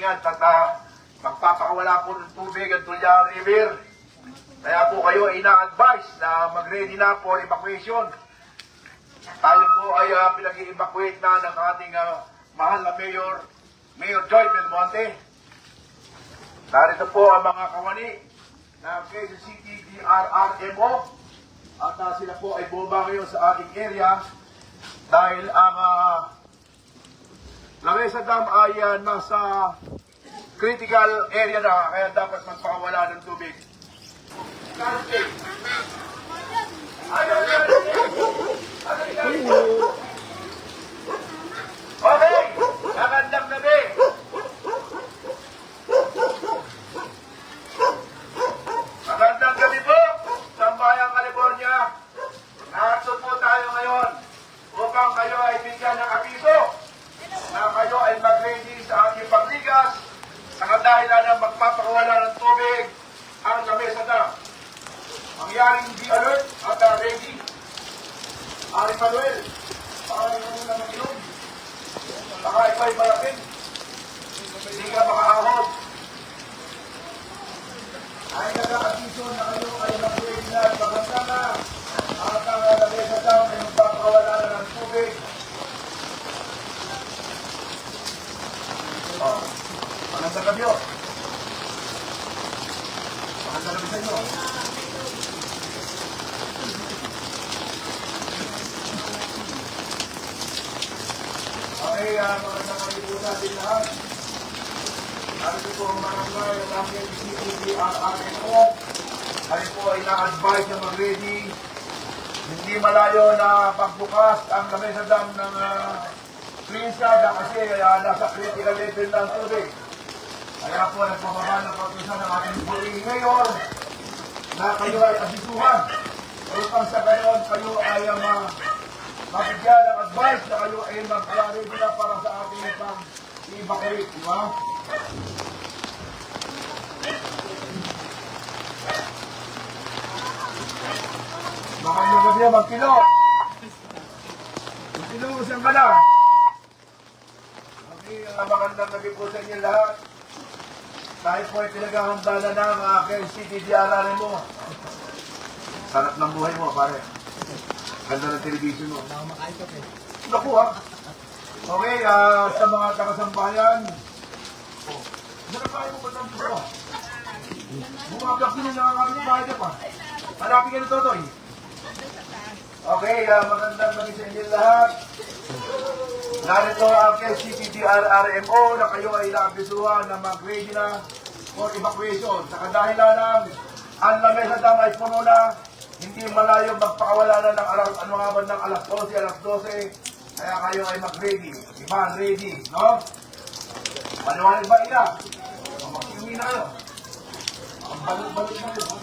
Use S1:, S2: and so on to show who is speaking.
S1: variant at magpapakawala po ng tubig ang Tulya River. Kaya po kayo ay ina-advise na mag-ready na for evacuation. Tayo po ay pinag-i-evacuate na ng ating mahal na Mayor Joy Belmonte. Narito po ang mga kawani ng Quezon City DRRMO at sila po ay bumaba ngayon sa ating area dahil ang Lamesa Dam ay nasa critical area na kaya dapat magpakawala ng tubig. Okay, magandang gabi. Magandang gabi po sa Bayang California. Narito po tayo ngayon upang kayo ay bigyan ng abiso na kayo ay mag-ready sa ating pagligas sa kadahilan ng magpapakawala ng tubig ang Lamesa Dam. Mangyaring be alert at ready. Ari Manuel, baka ikaw na mag-inom. Baka ikaw ay malapit. Hindi ka makaahod. Ay nag-abiso na kayo ay mag-ready na at maganda na at ang Lamesa Dam ay magpapakawala na ng tubig. Magandang gabi o. Magandang gabi sa inyo. Okay, magandang gabi po natin lahat. Narito po ang barangay ng aming CTDRRMO. Ay po ay na-advise na mag-ready. Hindi malayo na pagbukas ang Lamesa Dam ng Prinsada kasi nasa critical level ng tubig. Kaya po nagpapaba ng pagkusa ng ating buling mayor na kayo ay asisuhan. Upang sa gayon kayo ay mabigyan ng advice na kayo ay mag-ready na para sa ating pag-evacuate. Diba? Baka yung gabi na magkilo. Magkilo, saan ka na? Okay, magandang gabi po sa inyo lahat. Dahil po ay pinaghahanda na ng Quezon City DRRMO. Sarap ng buhay mo, pare. Ganda ng television mo. Naku ha. Okay, sa mga taga-sambayan. Nakapahay mo ba ng buho? Bumagak din yung nakakapit bahay ka pa. Hanapin ka ni Totoy. Okay, magandang gabi sa inyo lahat. Narito ang Quezon City DRRMO na kayo ay naabisuhan na mag-ready na for evacuation. Sa kadahilan ng ang Lamesa Dam ay puno na, hindi malayo magpakawala na ng alas 12, alas 12. Kaya kayo ay mag-ready. Iba, ready, no? Paliwanag ba ina? Mag-iwi na kayo. Ang balot-balot na yun.